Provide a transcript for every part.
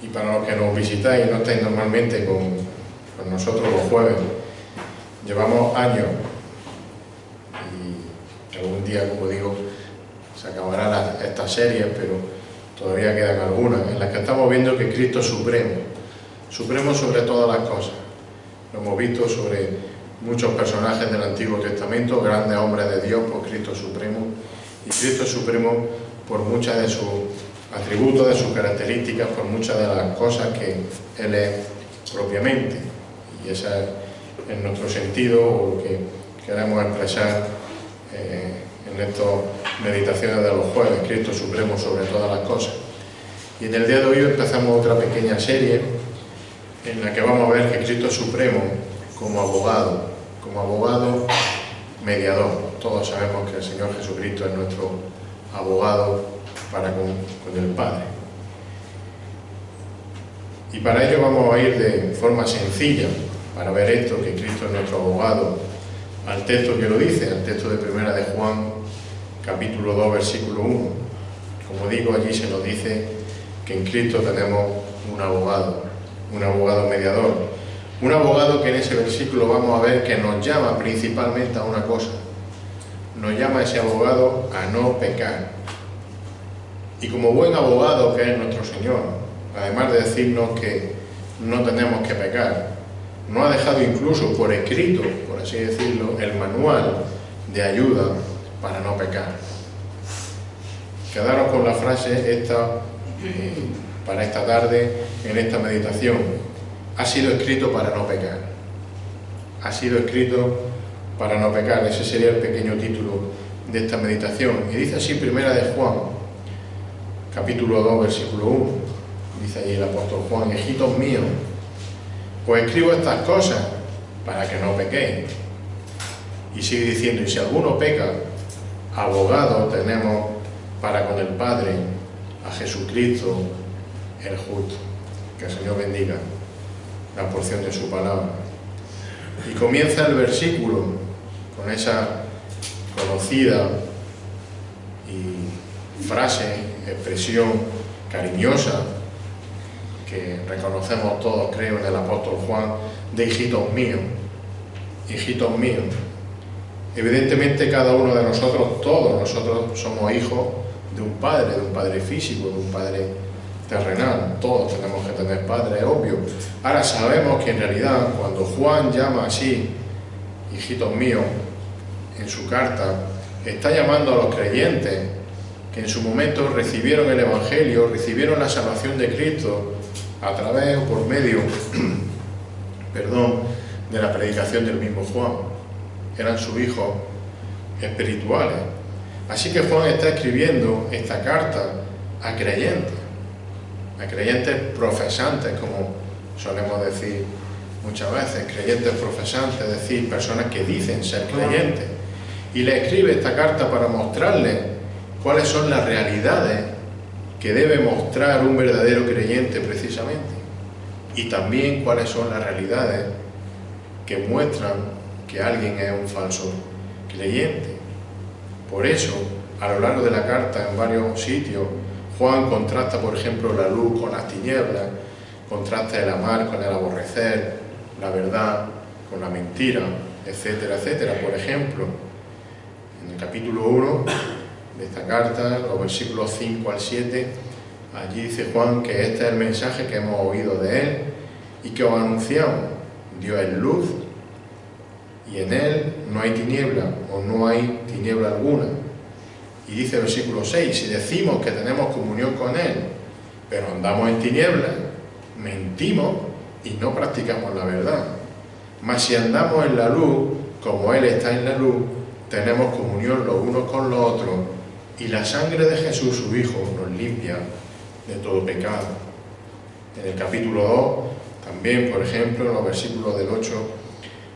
y para los que nos visitáis y no estáis normalmente con nosotros los jueves, llevamos años y algún día, como digo, se acabarán estas series, pero todavía quedan algunas en las que estamos viendo que Cristo es supremo, supremo sobre todas las cosas. Lo hemos visto sobre muchos personajes del Antiguo Testamento, grandes hombres de Dios, por Cristo supremo, y Cristo es supremo por muchas de sus atributos, de sus características, por muchas de las cosas que Él es propiamente, y ese es nuestro sentido, o lo que queremos expresar en estas meditaciones de los jueves, Cristo supremo sobre todas las cosas. Y en el día de hoy empezamos otra pequeña serie en la que vamos a ver que Cristo es supremo como abogado mediador. Todos sabemos que el Señor Jesucristo es nuestro abogado para con el Padre. Y para ello vamos a ir de forma sencilla, para ver esto, que Cristo es nuestro abogado, al texto que lo dice, al texto de Primera de Juan, capítulo 2, versículo 1. Como digo, allí se nos dice que en Cristo tenemos un abogado mediador, un abogado que en ese versículo vamos a ver que nos llama principalmente a una cosa, nos llama a ese abogado a no pecar. Y como buen abogado que es nuestro Señor, además de decirnos que no tenemos que pecar, nos ha dejado incluso por escrito, por así decirlo, el manual de ayuda para no pecar. Quedaros con la frase esta para esta tarde, en esta meditación: ha sido escrito para no pecar. Ha sido escrito para no pecar. Ese sería el pequeño título de esta meditación. Y dice así Primera de Juan, capítulo 2, versículo 1. Dice allí el apóstol Juan: hijitos míos, pues escribo estas cosas para que no pequéis. Y sigue diciendo: y si alguno peca, abogado tenemos para con el Padre, a Jesucristo el justo. Que el Señor bendiga la porción de su palabra. Y comienza el versículo con esa conocida y frase, expresión cariñosa que reconocemos todos, creo, en el apóstol Juan, de hijitos míos. Hijitos míos. Evidentemente cada uno de nosotros, todos nosotros, somos hijos de un padre físico, de un padre terrenal. Todos tenemos que tener padre, es obvio. Ahora sabemos que en realidad cuando Juan llama así, hijitos míos, en su carta, está llamando a los creyentes que en su momento recibieron el Evangelio, recibieron la salvación de Cristo a través o por medio de la predicación del mismo Juan. Eran sus hijos espirituales. Así que Juan está escribiendo esta carta a creyentes profesantes, como solemos decir muchas veces, creyentes profesantes, es decir, personas que dicen ser creyentes. Y le escribe esta carta para mostrarles cuáles son las realidades que debe mostrar un verdadero creyente precisamente, y también cuáles son las realidades que muestran que alguien es un falso creyente. Por eso, a lo largo de la carta, en varios sitios, Juan contrasta, por ejemplo, la luz con las tinieblas, contrasta el amar con el aborrecer, la verdad con la mentira, etcétera, etcétera. Por ejemplo, en el capítulo 1 de esta carta, los versículos 5 al 7, allí dice Juan que este es el mensaje que hemos oído de Él y que os anunciamos. Dios es luz y en Él no hay tiniebla, o no hay tiniebla alguna. Y dice el versículo 6, si decimos que tenemos comunión con Él, pero andamos en tinieblas, mentimos y no practicamos la verdad. Mas si andamos en la luz, como Él está en la luz, tenemos comunión los unos con los otros, y la sangre de Jesús, su Hijo, nos limpia de todo pecado. En el capítulo 2, también, por ejemplo, en los versículos del 8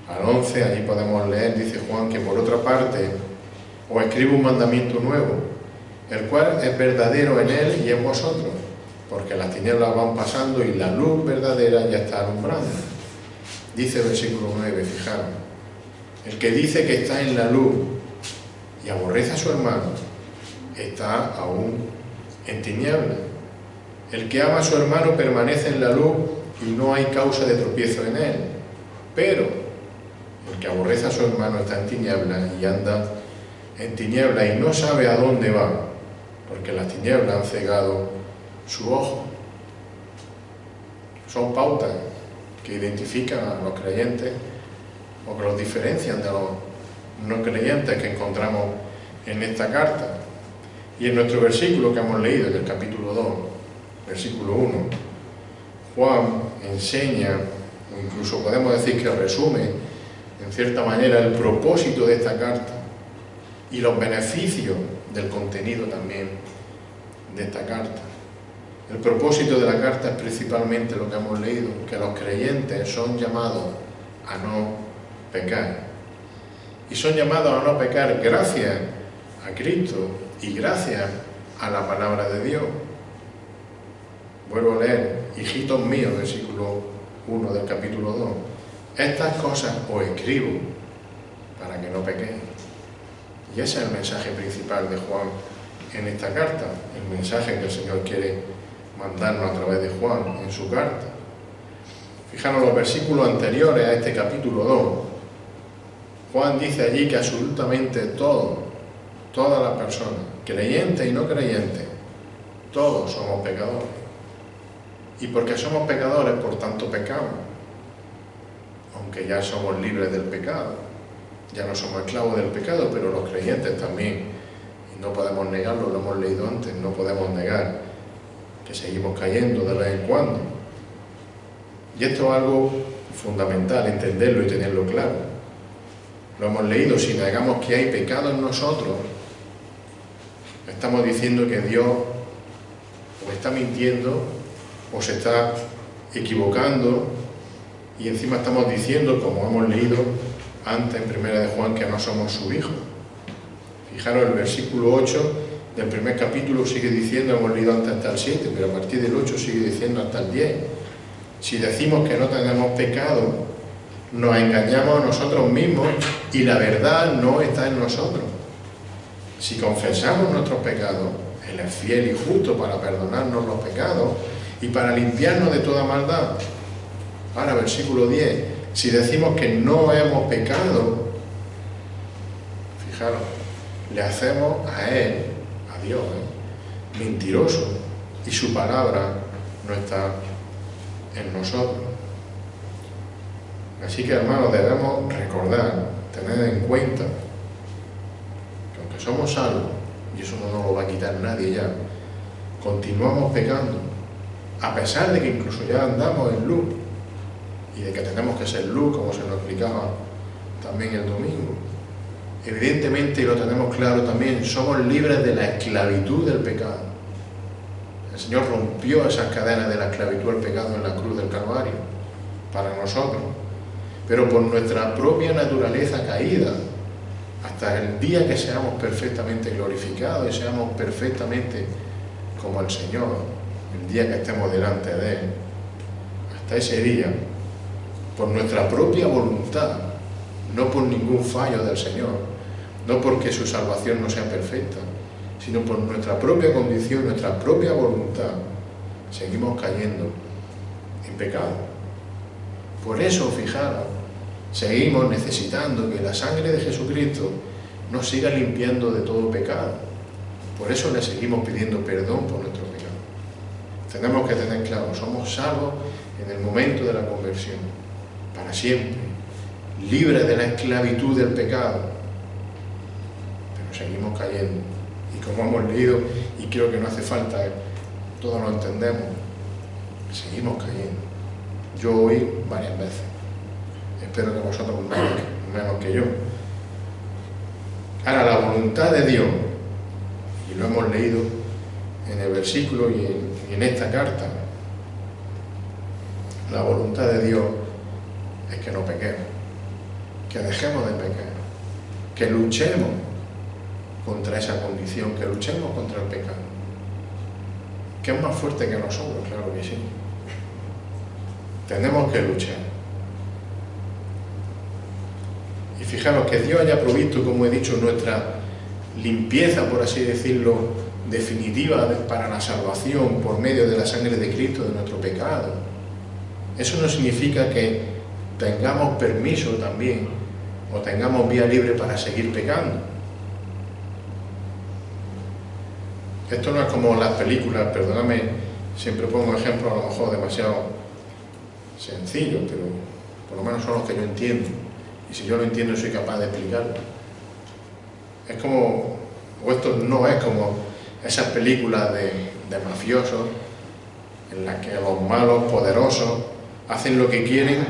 al 11, allí podemos leer, dice Juan, que por otra parte os escribo un mandamiento nuevo, el cual es verdadero en Él y en vosotros, porque las tinieblas van pasando y la luz verdadera ya está alumbrando. Dice el versículo 9, fijaros, el que dice que está en la luz y aborrece a su hermano, está aún en tinieblas. El que ama a su hermano permanece en la luz y no hay causa de tropiezo en él. Pero el que aborrece a su hermano está en tinieblas y anda en tinieblas y no sabe a dónde va, porque las tinieblas han cegado su ojo. Son pautas que identifican a los creyentes o que los diferencian de los no creyentes que encontramos en esta carta. Y en nuestro versículo que hemos leído, en el capítulo 2, versículo 1, Juan enseña, o incluso podemos decir que resume, en cierta manera, el propósito de esta carta y los beneficios del contenido también de esta carta. El propósito de la carta es principalmente lo que hemos leído, que los creyentes son llamados a no pecar. Y son llamados a no pecar gracias a Cristo y gracias a la palabra de Dios. Vuelvo a leer, hijitos míos, versículo 1 del capítulo 2. Estas cosas os escribo para que no pequéis. Y ese es el mensaje principal de Juan en esta carta, el mensaje que el Señor quiere mandarnos a través de Juan en su carta. Fijaros los versículos anteriores a este capítulo 2. Juan dice allí que absolutamente todas las personas, creyentes y no creyentes, todos somos pecadores. Y porque somos pecadores, por tanto pecamos. Aunque ya somos libres del pecado, ya no somos esclavos del pecado, pero los creyentes también, y no podemos negarlo, lo hemos leído antes, no podemos negar que seguimos cayendo de vez en cuando. Y esto es algo fundamental, entenderlo y tenerlo claro. Lo hemos leído, si negamos que hay pecado en nosotros, estamos diciendo que Dios o está mintiendo o se está equivocando, y encima estamos diciendo, como hemos leído antes en 1 de Juan, que no somos su hijo. Fijaros, el versículo 8 del primer capítulo sigue diciendo, hemos leído antes hasta el 7, pero a partir del 8 sigue diciendo hasta el 10. Si decimos que no tenemos pecado, nos engañamos a nosotros mismos y la verdad no está en nosotros. Si confesamos nuestros pecados, Él es fiel y justo para perdonarnos los pecados y para limpiarnos de toda maldad. Ahora, versículo 10, si decimos que no hemos pecado, fijaros, le hacemos a Él, a Dios, mentiroso, y su palabra no está en nosotros. Así que, hermanos, debemos recordar, tener en cuenta que aunque somos salvos, y eso no nos lo va a quitar nadie ya, continuamos pecando, a pesar de que incluso ya andamos en luz, y de que tenemos que ser luz, como se nos explicaba también el domingo. Evidentemente, y lo tenemos claro también, somos libres de la esclavitud del pecado. El Señor rompió esas cadenas de la esclavitud al pecado en la cruz del Calvario, para nosotros. Pero por nuestra propia naturaleza caída, hasta el día que seamos perfectamente glorificados y seamos perfectamente como el Señor, el día que estemos delante de Él, hasta ese día, por nuestra propia voluntad, no por ningún fallo del Señor, no porque su salvación no sea perfecta, sino por nuestra propia condición, nuestra propia voluntad, seguimos cayendo en pecado. Por eso, fijaros, seguimos necesitando que la sangre de Jesucristo nos siga limpiando de todo pecado. Por eso le seguimos pidiendo perdón por nuestro pecado. Tenemos que tener claro, somos salvos en el momento de la conversión, para siempre, libres de la esclavitud del pecado, pero seguimos cayendo. Y como hemos leído, y creo que no hace falta, todos lo entendemos, seguimos cayendo. Yo oí varias veces, espero que vosotros menos que yo. Ahora, la voluntad de Dios, y lo hemos leído en el versículo y en esta carta, la voluntad de Dios es que no pequemos, que dejemos de pecar, que luchemos contra esa condición, que luchemos contra el pecado, que es más fuerte que nosotros, claro que sí. Tenemos que luchar. Y fijaros que Dios haya provisto, como he dicho, nuestra limpieza, por así decirlo, definitiva para la salvación por medio de la sangre de Cristo de nuestro pecado. Eso no significa que tengamos permiso también o tengamos vía libre para seguir pecando. Esto no es como las películas, perdóname, siempre pongo ejemplos a lo mejor demasiado sencillos, pero por lo menos son los que yo entiendo. Y si yo lo entiendo soy capaz de explicarlo. Es como, o esto no es como esas películas de mafiosos en las que los malos, poderosos, hacen lo que quieren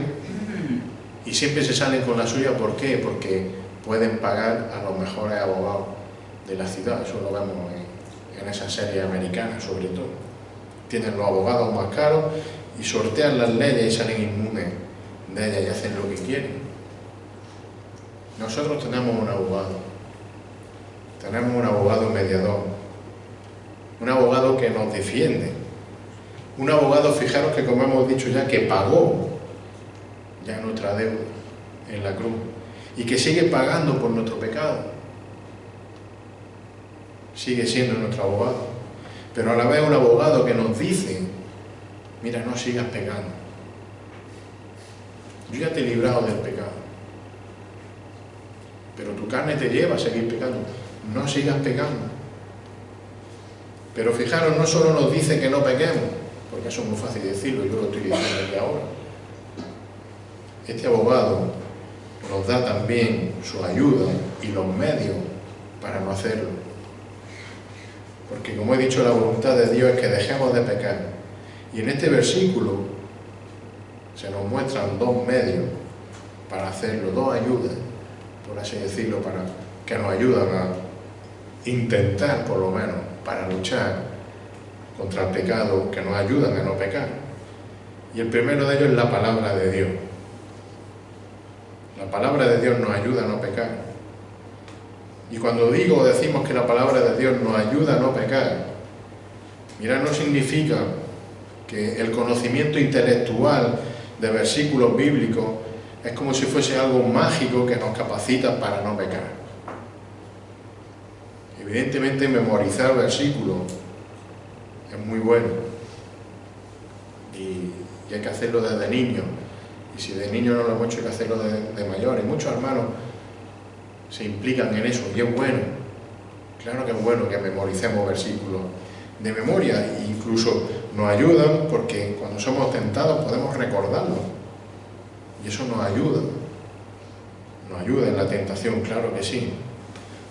y siempre se salen con la suya. ¿Por qué? Porque pueden pagar a los mejores abogados de la ciudad. Eso lo vemos en esas series americanas sobre todo. Tienen los abogados más caros y sortean las leyes y salen inmunes de ellas y hacen lo que quieren. Nosotros tenemos un abogado mediador, un abogado que nos defiende, un abogado, fijaros que como hemos dicho ya, que pagó ya nuestra deuda en la cruz y que sigue pagando por nuestro pecado, sigue siendo nuestro abogado, pero a la vez un abogado que nos dice, mira, no sigas pecando, yo ya te he librado del pecado, pero tu carne te lleva a seguir pecando, no sigas pecando. Pero fijaros, no solo nos dice que no pequemos, porque eso es muy fácil decirlo, yo lo estoy diciendo aquí ahora. Este abogado nos da también su ayuda y los medios para no hacerlo. Porque como he dicho, la voluntad de Dios es que dejemos de pecar. Y en este versículo se nos muestran dos medios para hacerlo, dos ayudas, por así decirlo, para que nos ayudan a intentar, por lo menos, para luchar contra el pecado, que nos ayudan a no pecar. Y el primero de ellos es la palabra de Dios. La palabra de Dios nos ayuda a no pecar. Y cuando digo o decimos que la palabra de Dios nos ayuda a no pecar, mirad, no significa que el conocimiento intelectual de versículos bíblicos es como si fuese algo mágico que nos capacita para no pecar. Evidentemente memorizar versículos es muy bueno y hay que hacerlo desde niño, y si de niño no lo hemos hecho hay que hacerlo de mayores. Muchos hermanos se implican en eso y es bueno, claro que es bueno que memoricemos versículos de memoria, e incluso nos ayudan porque cuando somos tentados podemos recordarlo y eso nos ayuda en la tentación, claro que sí.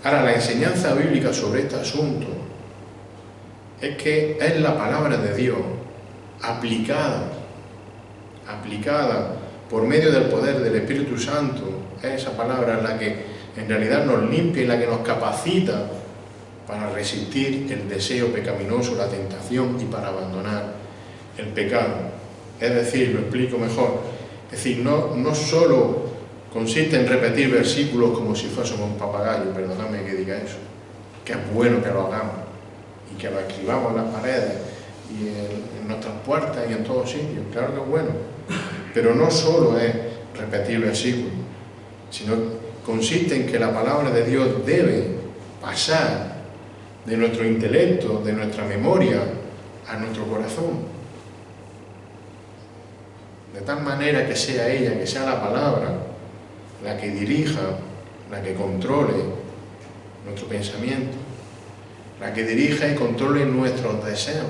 Ahora, la enseñanza bíblica sobre este asunto es que es la palabra de Dios aplicada por medio del poder del Espíritu Santo. Es esa palabra la que en realidad nos limpia y la que nos capacita para resistir el deseo pecaminoso, la tentación y para abandonar el pecado. Es decir, lo explico mejor, es decir, no solo consiste en repetir versículos como si fuésemos un papagayo, perdonadme que diga eso, que es bueno que lo hagamos y que lo escribamos en las paredes y en nuestras puertas y en todos sitios, claro que es bueno, pero no solo es repetir versículos, sino consiste en que la palabra de Dios debe pasar de nuestro intelecto, de nuestra memoria, a nuestro corazón, de tal manera que sea ella, que sea la palabra, la que dirija, la que controle nuestro pensamiento, la que dirija y controle nuestros deseos,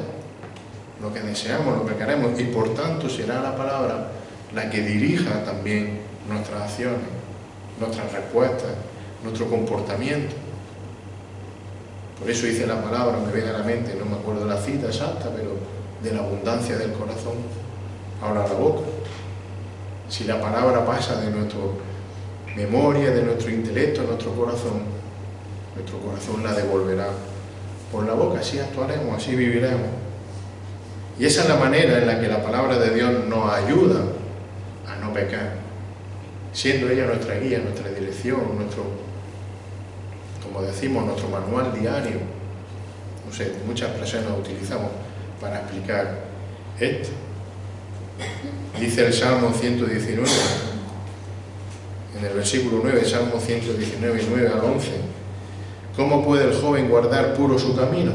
lo que deseamos, lo que queremos, y por tanto será la palabra la que dirija también nuestras acciones, nuestras respuestas, nuestro comportamiento. Por eso dice la palabra, me viene a la mente, no me acuerdo de la cita exacta, pero de la abundancia del corazón habla la boca. Si la palabra pasa de nuestra memoria, de nuestro intelecto a nuestro corazón la devolverá por la boca. Así actuaremos, así viviremos. Y esa es la manera en la que la palabra de Dios nos ayuda a no pecar, siendo ella nuestra guía, nuestra dirección, como decimos, nuestro manual diario. No sé, muchas expresiones utilizamos para explicar esto. Dice el Salmo 119, en el versículo 9, Salmo 119, 9 al 11, ¿cómo puede el joven guardar puro su camino?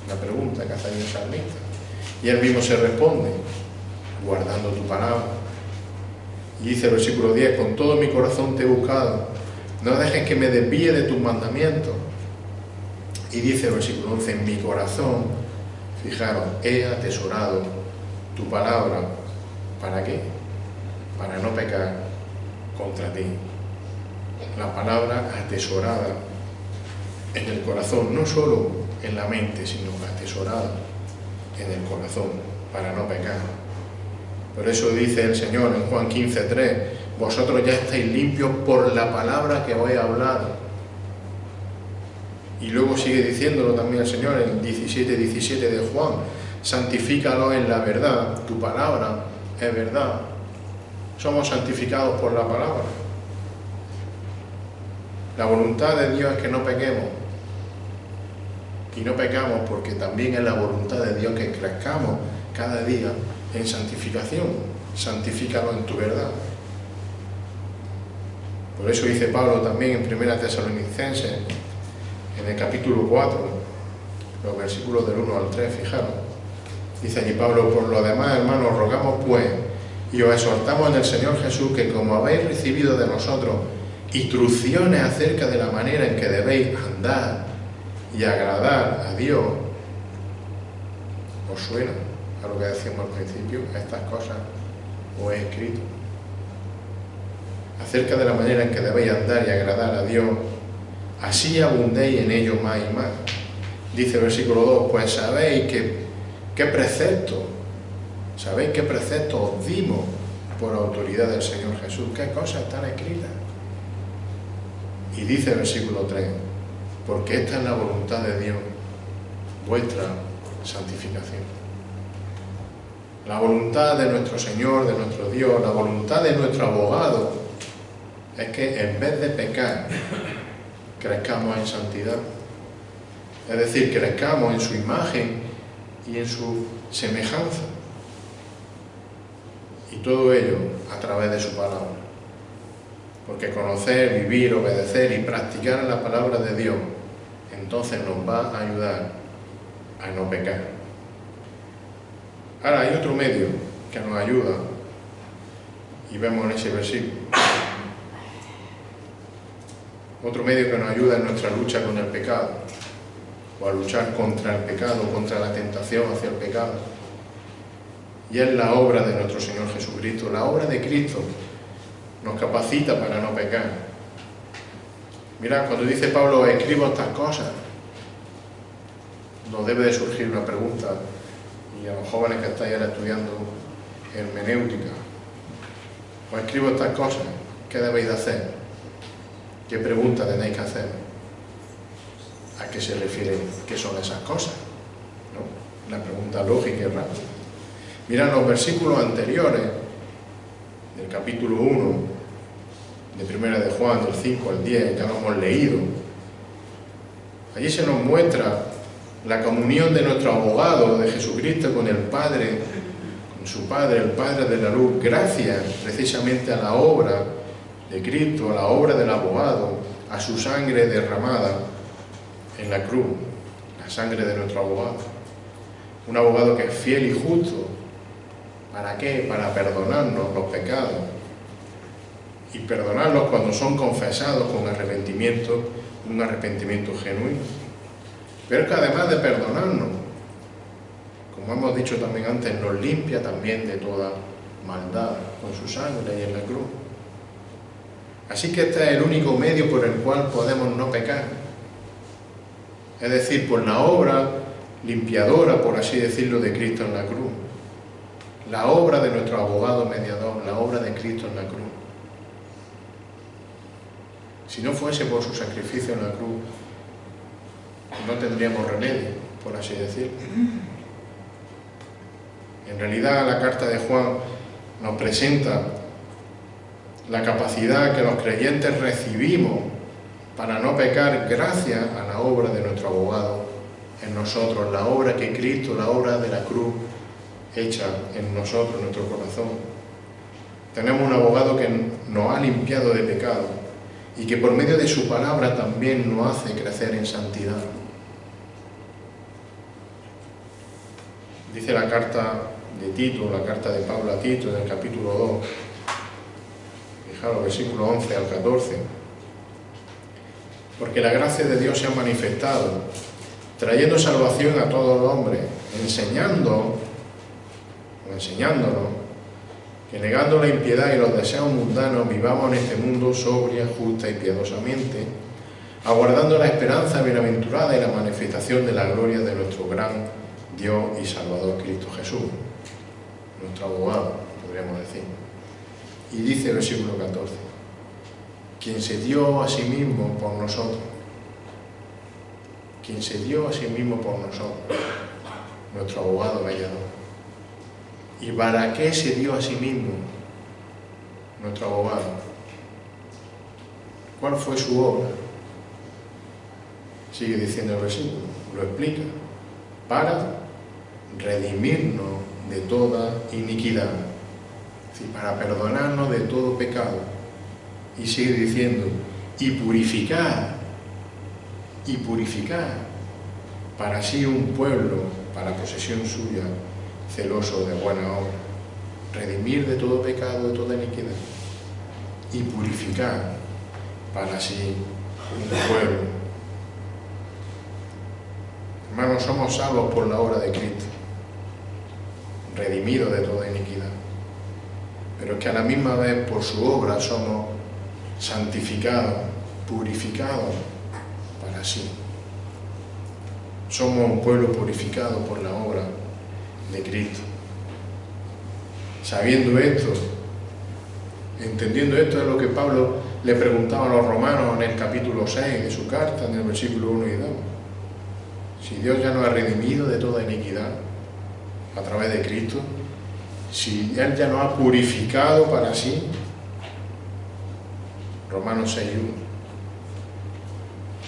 la pregunta que hace el salmista. Y él mismo se responde, guardando tu palabra. Y dice el versículo 10, con todo mi corazón te he buscado, no dejes que me desvíe de tus mandamientos. Y dice el versículo 11, en mi corazón, fijaros, he atesorado tu palabra. ¿Para qué? Para no pecar contra ti. La palabra atesorada en el corazón, no solo en la mente, sino atesorada en el corazón, para no pecar. Por eso dice el Señor en Juan 15:3, vosotros ya estáis limpios por la palabra que os he hablado. Y luego sigue diciéndolo también el Señor en 17:17 de Juan, santifícalo en la verdad, tu palabra es verdad. Somos santificados por la palabra. La voluntad de Dios es que no pequemos. Y no pecamos porque también es la voluntad de Dios que crezcamos cada día en santificación. Santifícalo en tu verdad. Por eso dice Pablo también en 1 Tesalonicenses, en el capítulo 4, los versículos del 1 al 3, fijaros. Dice allí Pablo, por lo demás, hermanos, rogamos pues y os exhortamos en el Señor Jesús que como habéis recibido de nosotros instrucciones acerca de la manera en que debéis andar y agradar a Dios, ¿os suena a lo que decíamos al principio? Estas cosas os he escrito. Acerca de la manera en que debéis andar y agradar a Dios, así abundéis en ello más y más. Dice el versículo 2, pues sabéis qué preceptos os dimos por autoridad del Señor Jesús, qué cosas están escritas. Y dice el versículo 3, porque esta es la voluntad de Dios, vuestra santificación. La voluntad de nuestro Señor, de nuestro Dios, la voluntad de nuestro abogado, es que en vez de pecar, crezcamos en santidad. Es decir, crezcamos en su imagen y en su semejanza. Y todo ello a través de su palabra. Porque conocer, vivir, obedecer y practicar la palabra de Dios, entonces nos va a ayudar a no pecar. Ahora hay otro medio que nos ayuda, y vemos en ese versículo. Otro medio que nos ayuda en nuestra lucha con el pecado, o a luchar contra el pecado, contra la tentación hacia el pecado. Y es la obra de nuestro Señor Jesucristo. La obra de Cristo nos capacita para no pecar. Mirad, cuando dice Pablo, escribo estas cosas, nos debe de surgir una pregunta, y a los jóvenes que estáis ahora estudiando hermenéutica, os escribo estas cosas, ¿qué debéis de hacer? ¿Qué pregunta tenéis que hacer? ¿A qué se refieren? ¿Qué son esas cosas? ¿No? Una pregunta lógica y rápida. Mirad los versículos anteriores del capítulo 1 de 1 de Juan, del 5 al 10, ya lo hemos leído. Allí se nos muestra la comunión de nuestro abogado, de Jesucristo, con el Padre, con su Padre, el Padre de la luz, gracias precisamente a la obra de Cristo, a la obra del abogado, a su sangre derramada en la cruz, la sangre de nuestro abogado. Un abogado que es fiel y justo. ¿Para qué? Para perdonarnos los pecados. Y perdonarlos cuando son confesados con arrepentimiento, un arrepentimiento genuino. Pero es que además de perdonarnos, como hemos dicho también antes, nos limpia también de toda maldad con su sangre y en la cruz. Así que este es el único medio por el cual podemos no pecar. Es decir, por la obra limpiadora, por así decirlo, de Cristo en la cruz. La obra de nuestro abogado mediador, la obra de Cristo en la cruz. Si no fuese por su sacrificio en la cruz, no tendríamos remedio, por así decirlo. En realidad, la carta de Juan nos presenta la capacidad que los creyentes recibimos para no pecar gracias a la obra de nuestro abogado en nosotros, la obra que Cristo, la obra de la cruz, hecha en nosotros, en nuestro corazón. Tenemos un abogado que nos ha limpiado de pecado y que por medio de su palabra también nos hace crecer en santidad. Dice la carta de Tito, la carta de Pablo a Tito, en el capítulo 2, fijaros, versículo 11 al 14. Porque la gracia de Dios se ha manifestado, trayendo salvación a todos los hombres, enseñándonos que negando la impiedad y los deseos mundanos vivamos en este mundo sobria, justa y piadosamente, aguardando la esperanza bienaventurada y la manifestación de la gloria de nuestro gran Dios y Salvador Cristo Jesús, nuestro abogado, podríamos decir. Y dice el versículo 14, quien se dio a sí mismo por nosotros, quien se dio a sí mismo por nosotros, nuestro abogado mediador. ¿Y para qué se dio a sí mismo nuestro abogado? ¿Cuál fue su obra? Sigue diciendo el versículo, lo explica, para redimirnos de toda iniquidad, es decir, para perdonarnos de todo pecado. Y sigue diciendo, y purificar, para sí un pueblo, para posesión suya, celoso de buena obra. Redimir de todo pecado, de toda iniquidad, y purificar para sí un pueblo. Hermanos, somos salvos por la obra de Cristo, redimidos de toda iniquidad, pero es que a la misma vez por su obra somos santificados, purificados para sí. Somos un pueblo purificado por la obra de Cristo. Sabiendo esto, entendiendo esto, es lo que Pablo le preguntaba a los romanos en el capítulo 6 de su carta, en el versículo 1 y 2. Si Dios ya nos ha redimido de toda iniquidad a través de Cristo, si Él ya nos ha purificado para sí, Romanos 6:1,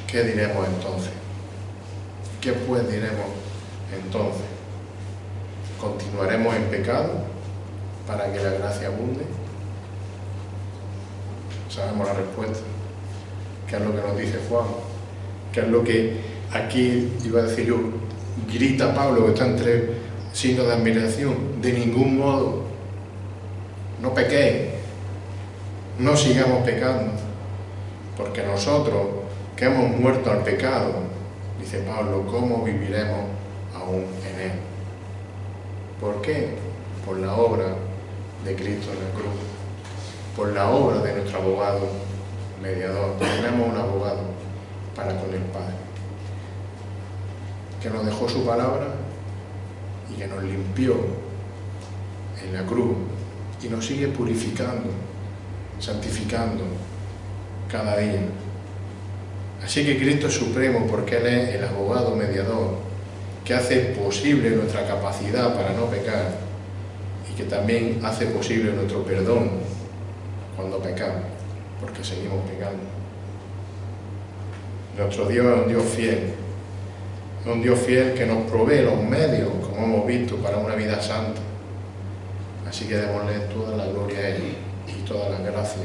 ¿qué diremos entonces? ¿Qué pues diremos entonces? ¿Continuaremos en pecado para que la gracia abunde? Sabemos la respuesta. ¿Qué es lo que nos dice Juan? ¿Qué es lo que aquí, iba a decir yo, grita Pablo, que está entre signos de admiración? De ningún modo. No pequéis. No sigamos pecando. Porque nosotros, que hemos muerto al pecado, dice Pablo, ¿cómo viviremos aún en él? ¿Por qué? Por la obra de Cristo en la cruz, por la obra de nuestro abogado mediador. Tenemos un abogado para con el Padre, que nos dejó su palabra y que nos limpió en la cruz y nos sigue purificando, santificando cada día. Así que Cristo es supremo porque Él es el abogado mediador que hace posible nuestra capacidad para no pecar y que también hace posible nuestro perdón cuando pecamos, porque seguimos pecando. Nuestro Dios es un Dios fiel, es un Dios fiel que nos provee los medios, como hemos visto, para una vida santa. Así que démosle toda la gloria a Él y toda la gracia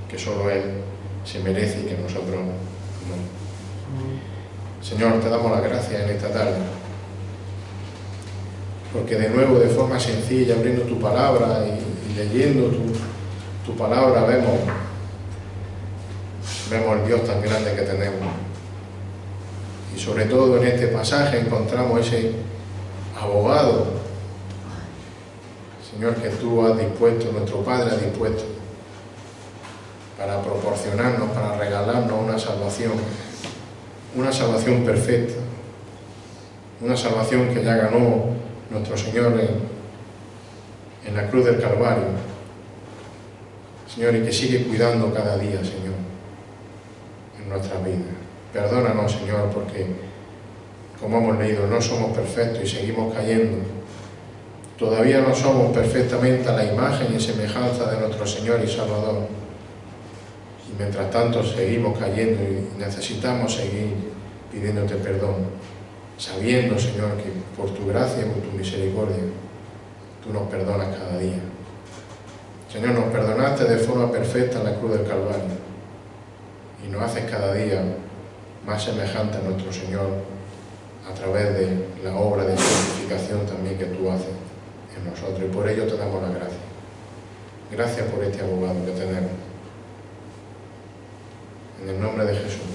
que solo Él se merece y que nosotros no. Señor, te damos las gracias en esta tarde, porque de nuevo, de forma sencilla, abriendo tu palabra y leyendo tu palabra, vemos el Dios tan grande que tenemos. Y sobre todo en este pasaje encontramos ese abogado, Señor, que tú has dispuesto, nuestro Padre ha dispuesto, para proporcionarnos, para regalarnos una salvación perfecta, una salvación que ya ganó nuestro Señor en la cruz del Calvario, Señor, y que sigue cuidando cada día, Señor, en nuestra vida. Perdónanos, Señor, porque, como hemos leído, no somos perfectos y seguimos cayendo. Todavía no somos perfectamente a la imagen y semejanza de nuestro Señor y Salvador. Y mientras tanto seguimos cayendo y necesitamos seguir pidiéndote perdón, sabiendo, Señor, que por tu gracia y por tu misericordia tú nos perdonas cada día. Señor, nos perdonaste de forma perfecta en la cruz del Calvario y nos haces cada día más semejante a nuestro Señor a través de la obra de santificación también nosotros, y por ello te damos las gracias. Gracias por este abogado que tenemos. En el nombre de Jesús.